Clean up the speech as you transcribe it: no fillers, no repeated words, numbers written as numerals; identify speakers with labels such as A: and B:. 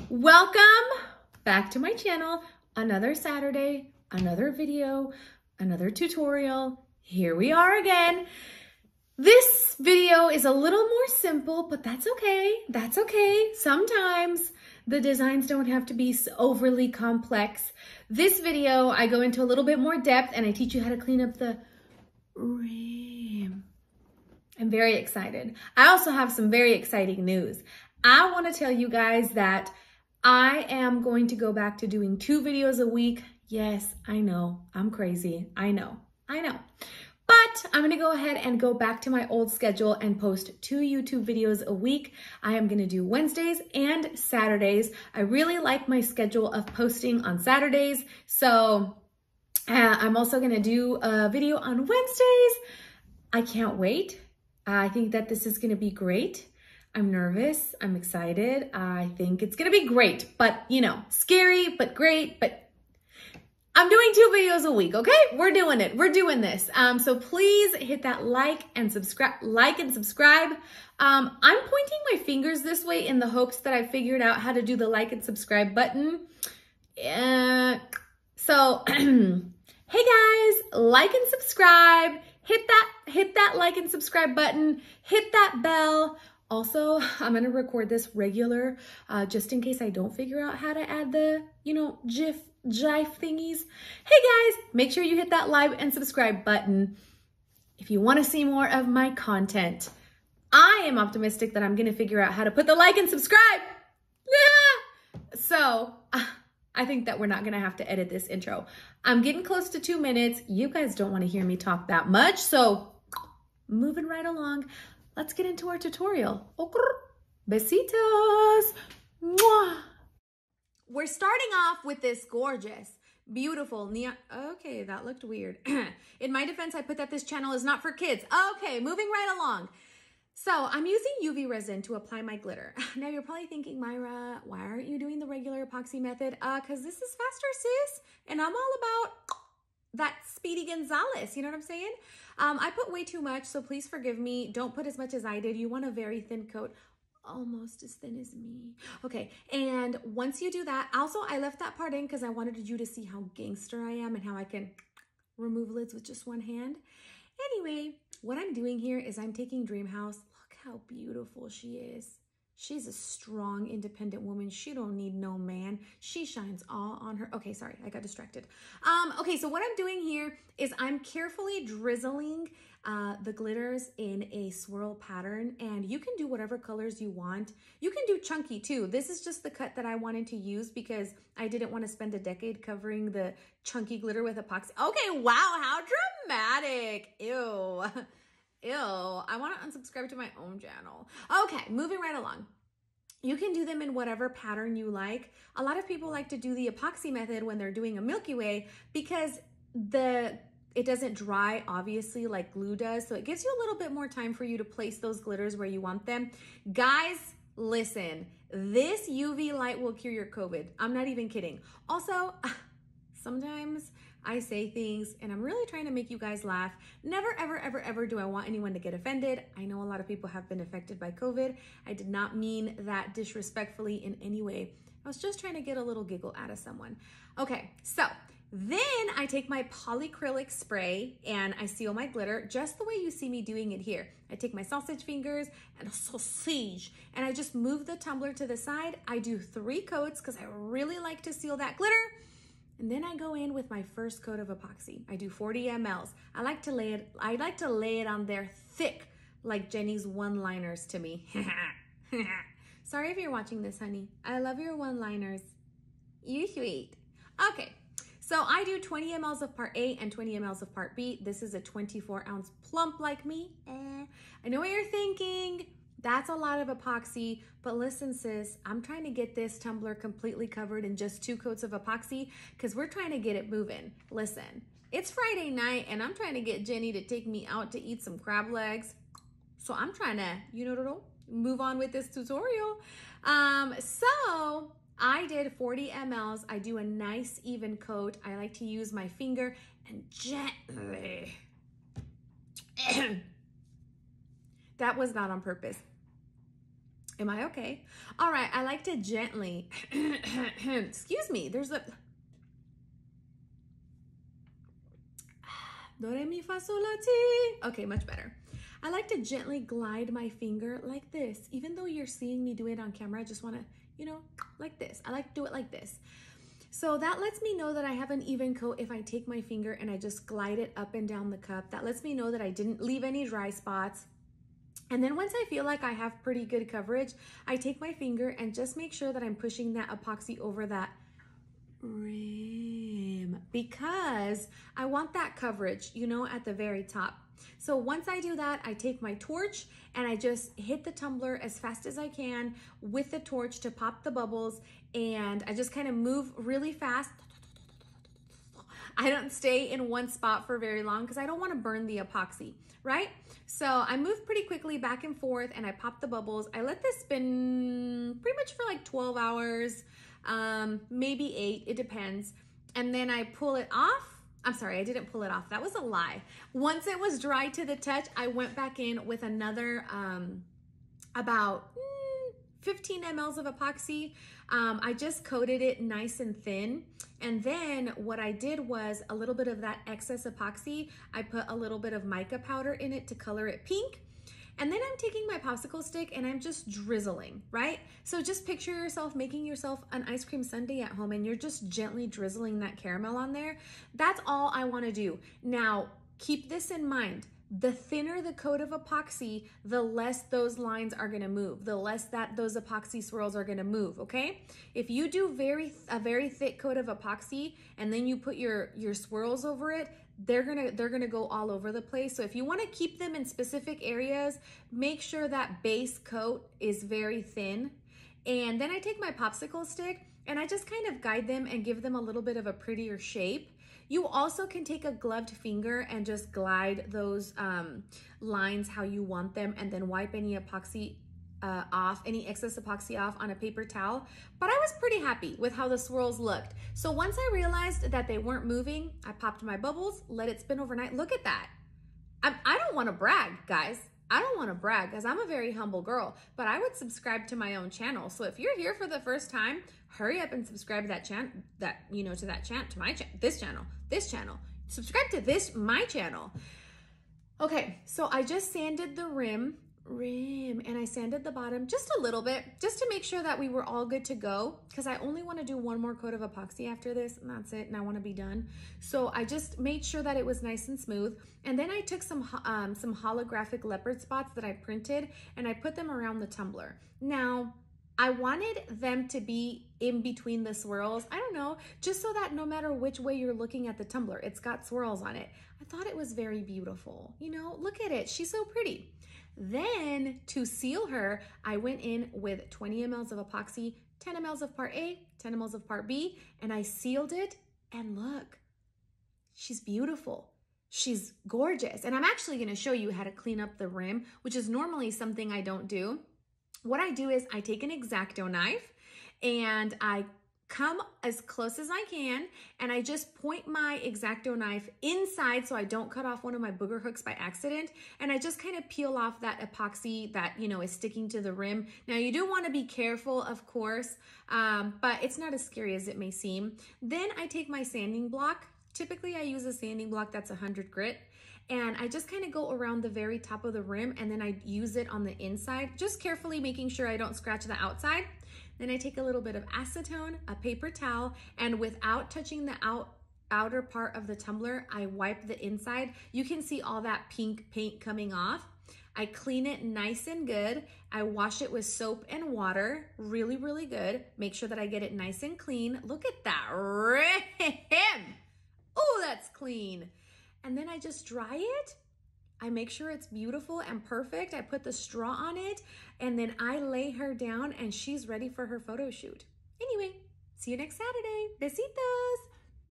A: Welcome back to my channel. Another Saturday, another video, another tutorial. Here we are again. This video is a little more simple, but that's okay. That's okay. Sometimes the designs don't have to be overly complex. This video, I go into a little bit more depth and I teach you how to clean up the rim. I'm very excited. I also have some very exciting news. I want to tell you guys that I am going to go back to doing 2 videos a week. Yes, I know, I'm crazy. I know. But I'm going to go ahead and go back to my old schedule and post 2 YouTube videos a week. I am going to do Wednesdays and Saturdays. I really like my schedule of posting on Saturdays. So I'm also going to do a video on Wednesdays. I can't wait. I think that this is going to be great. I'm nervous. I'm excited. I think it's going to be great, but you know, scary, but great, but I'm doing 2 videos a week. Okay. We're doing it. We're doing this. So please hit that like and subscribe. I'm pointing my fingers this way in the hopes that I figured out how to do the like and subscribe button. So, hey guys, like and subscribe, hit that like and subscribe button, hit that bell. Also, I'm going to record this regular, just in case I don't figure out how to add the, jive thingies. Hey guys, make sure you hit that like and subscribe button if you want to see more of my content. I am optimistic that I'm going to figure out how to put the like and subscribe. So I think that we're not going to have to edit this intro. I'm getting close to 2 minutes. You guys don't want to hear me talk that much. So moving right along. Let's get into our tutorial. Besitos. Mwah. We're starting off with this gorgeous, beautiful neon. Okay, that looked weird. In my defense, I put that this channel is not for kids. Okay, moving right along. So I'm using UV resin to apply my glitter. Now you're probably thinking, Myra, why aren't you doing the regular epoxy method? Because this is faster, sis. And I'm all about that Speedy Gonzalez, you know what I'm saying? I put way too much, so please forgive me. Don't put as much as I did. You want a very thin coat, almost as thin as me. Okay, and once you do that, also I left that part in because I wanted you to see how gangster I am and how I can remove lids with just one hand. Anyway, what I'm doing here is I'm taking Dream House. Look how beautiful she is. She's a strong, independent woman. She don't need no man. She shines all on her. Okay, sorry, I got distracted. Okay, so what I'm doing here is I'm carefully drizzling the glitters in a swirl pattern, and you can do whatever colors you want. You can do chunky too. This is just the cut that I wanted to use because I didn't want to spend a decade covering the chunky glitter with epoxy. Okay, wow, how dramatic. Ew. Ew, I want to unsubscribe to my own channel. Okay, moving right along. You can do them in whatever pattern you like. A lot of people like to do the epoxy method when they're doing a Milky Way because it doesn't dry, obviously, like glue does. So it gives you a little bit more time for you to place those glitters where you want them. Guys, listen, this UV light will cure your COVID. I'm not even kidding. Also, sometimes I say things and I'm really trying to make you guys laugh. Never, ever, ever, ever do I want anyone to get offended. I know a lot of people have been affected by COVID. I did not mean that disrespectfully in any way. I was just trying to get a little giggle out of someone. Okay, so then I take my polycrylic spray and I seal my glitter just the way you see me doing it here. I take my sausage fingers and a sausage and I just move the tumbler to the side. I do 3 coats because I really like to seal that glitter. And then I go in with my first coat of epoxy. I do 40 mLs. I like to lay it on there thick, like Jenny's one-liners to me. Sorry if you're watching this, honey. I love your one-liners. You sweet. Okay, so I do 20 mLs of part A and 20 mLs of part B. This is a 24-ounce plump like me. I know what you're thinking. That's a lot of epoxy, but listen, sis, I'm trying to get this tumbler completely covered in just 2 coats of epoxy because we're trying to get it moving. Listen, it's Friday night and I'm trying to get Jenny to take me out to eat some crab legs. So I'm trying to, move on with this tutorial. So I did 40 mLs. I do a nice even coat. I like to use my finger and gently. That was not on purpose. Am I okay? All right, I like to gently, excuse me, there's a, do, re, mi, fa, sol, la, ti. Okay, much better. I like to gently glide my finger like this. Even though you're seeing me do it on camera, I just wanna, you know, like this. I like to do it like this. So that lets me know that I have an even coat if I take my finger and I just glide it up and down the cup. That lets me know that I didn't leave any dry spots. And then once I feel like I have pretty good coverage, I take my finger and just make sure that I'm pushing that epoxy over that rim because I want that coverage, you know, at the very top. So once I do that, I take my torch and I just hit the tumbler as fast as I can with the torch to pop the bubbles, and I just kind of move really fast. I don't stay in one spot for very long because I don't want to burn the epoxy, right? So I move pretty quickly back and forth and I pop the bubbles. I let this spin pretty much for like 12 hours, maybe 8, it depends. And then I pull it off. I'm sorry, I didn't pull it off. That was a lie. Once it was dry to the touch, I went back in with another about 15 mLs of epoxy. I just coated it nice and thin. And then what I did was a little bit of that excess epoxy, I put a little bit of mica powder in it to color it pink. And then I'm taking my popsicle stick and I'm just drizzling, right? So just picture yourself making yourself an ice cream sundae at home and you're just gently drizzling that caramel on there. That's all I wanna do. Now, keep this in mind. The thinner the coat of epoxy, the less those lines are gonna move, the less that those epoxy swirls are gonna move, okay? If you do a very thick coat of epoxy and then you put your swirls over it, they're gonna go all over the place. So if you wanna keep them in specific areas, make sure that base coat is very thin. And then I take my popsicle stick and I just kind of guide them and give them a little bit of a prettier shape. You also can take a gloved finger and just glide those lines how you want them and then wipe any epoxy off, any excess epoxy off on a paper towel. But I was pretty happy with how the swirls looked. So once I realized that they weren't moving, I popped my bubbles, let it spin overnight. Look at that. I don't want to brag, guys. I don't want to brag because I'm a very humble girl, but I would subscribe to my own channel. So if you're here for the first time, hurry up and subscribe to that channel, this channel. Subscribe to my channel. Okay, so I just sanded the rim, and I sanded the bottom just a little bit, just to make sure that we were all good to go, because I only want to do one more coat of epoxy after this, and that's it, and I want to be done. So I just made sure that it was nice and smooth, and then I took some holographic leopard spots that I printed, and I put them around the tumbler. Now, I wanted them to be in between the swirls. I don't know, just so that no matter which way you're looking at the tumbler, it's got swirls on it. I thought it was very beautiful. You know, look at it, she's so pretty. Then to seal her, I went in with 20 mLs of epoxy, 10 mLs of part A, 10 mLs of part B, and I sealed it, and look, she's beautiful. She's gorgeous. And I'm actually gonna show you how to clean up the rim, which is normally something I don't do. What I do is I take an X-Acto knife and I come as close as I can and I just point my X-Acto knife inside so I don't cut off one of my booger hooks by accident, and I just kind of peel off that epoxy that, you know, is sticking to the rim. Now you do want to be careful, of course, but it's not as scary as it may seem. Then I take my sanding block. Typically I use a sanding block that's 100 grit. And I just kind of go around the very top of the rim and then I use it on the inside, just carefully making sure I don't scratch the outside. Then I take a little bit of acetone, a paper towel, and without touching the outer part of the tumbler, I wipe the inside. You can see all that pink paint coming off. I clean it nice and good. I wash it with soap and water, really, really good. Make sure that I get it nice and clean. Look at that rim. Oh, that's clean. And then I just dry it. I make sure it's beautiful and perfect. I put the straw on it and then I lay her down and she's ready for her photo shoot. Anyway, see you next Saturday. Besitos.